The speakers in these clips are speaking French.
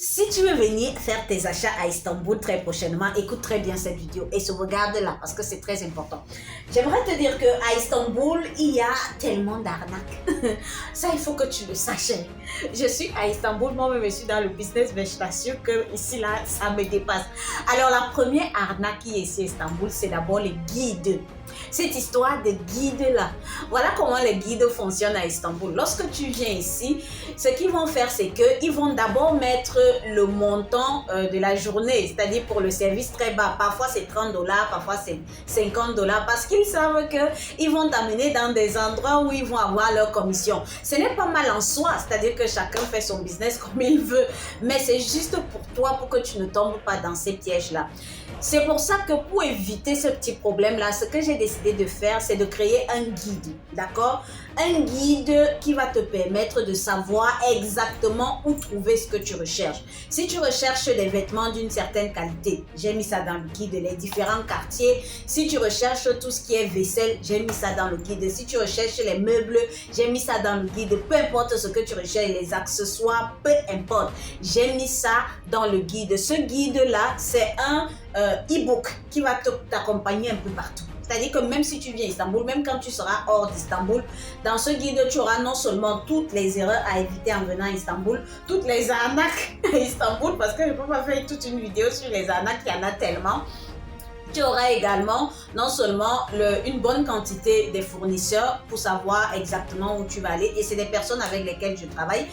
Si tu veux venir faire tes achats à Istanbul très prochainement, écoute très bien cette vidéo et sauvegarde-la parce que c'est très important. J'aimerais te dire qu'à Istanbul, il y a tellement d'arnaques. Ça, il faut que tu le saches. Je suis à Istanbul, moi-même, je suis dans le business, mais je t'assure que ici, là, ça me dépasse. Alors, la première arnaque qui est ici à Istanbul, c'est d'abord les guides. Cette histoire de guides-là. Voilà comment les guides fonctionnent à Istanbul. Lorsque tu viens ici, ce qu'ils vont faire, c'est qu'ils vont d'abord mettre le montant de la journée, c'est-à-dire pour le service très bas. Parfois, c'est 30 $, parfois, c'est 50 $, parce qu'ils savent qu'ils vont t'amener dans des endroits où ils vont avoir leur commission. Ce n'est pas mal en soi, c'est-à-dire que chacun fait son business comme il veut, mais c'est juste pour toi, pour que tu ne tombes pas dans ces pièges-là. C'est pour ça que pour éviter ce petit problème-là, ce que j'ai décidé de faire, c'est de créer un guide, d'accord? Un guide qui va te permettre de savoir exactement où trouver ce que tu recherches. Si tu recherches des vêtements d'une certaine qualité, j'ai mis ça dans le guide, les différents quartiers. Si tu recherches tout ce qui est vaisselle, j'ai mis ça dans le guide. Si tu recherches les meubles, j'ai mis ça dans le guide. Peu importe ce que tu recherches, les accessoires, peu importe, j'ai mis ça dans le guide. Ce guide-là, c'est un e-book qui va t'accompagner un peu partout. C'est-à-dire que même si tu viens à Istanbul, même quand tu seras hors d'Istanbul, dans ce guide, tu auras non seulement toutes les erreurs à éviter en venant à Istanbul, toutes les arnaques à Istanbul, parce que je ne peux pas faire toute une vidéo sur les arnaques, il y en a tellement. Tu auras également non seulement une bonne quantité de fournisseurs pour savoir exactement où tu vas aller, et c'est des personnes avec lesquelles je travaille.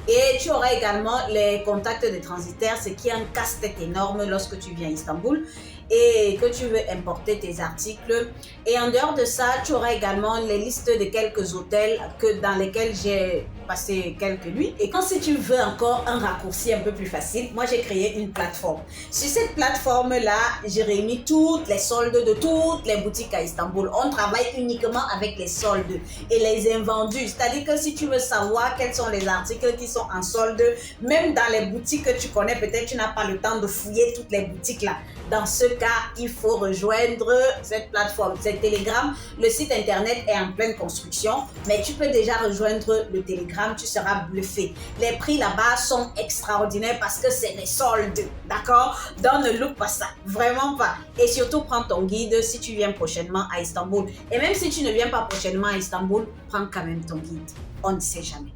Et tu auras également les contacts de transitaires, ce qui est un casse-tête énorme lorsque tu viens à Istanbul et que tu veux importer tes articles. Et en dehors de ça, tu auras également les listes de quelques hôtels dans lesquels j'ai passé quelques nuits. Et quand si tu veux encore un raccourci un peu plus facile, moi j'ai créé une plateforme. Sur cette plateforme-là, j'ai réuni toutes les soldes de toutes les boutiques à Istanbul. On travaille uniquement avec les soldes et les invendus. C'est-à-dire que si tu veux savoir quels sont les articles qui sont en solde, même dans les boutiques que tu connais, peut-être tu n'as pas le temps de fouiller toutes les boutiques là. Dans ce cas, il faut rejoindre cette plateforme. C'est Telegram. Le site internet est en pleine construction, mais tu peux déjà rejoindre le Telegram, tu seras bluffé. Les prix là-bas sont extraordinaires parce que c'est les soldes, d'accord? Donc ne loupe pas ça, vraiment pas. Et surtout, prends ton guide si tu viens prochainement à Istanbul. Et même si tu ne viens pas prochainement à Istanbul, prends quand même ton guide. On ne sait jamais.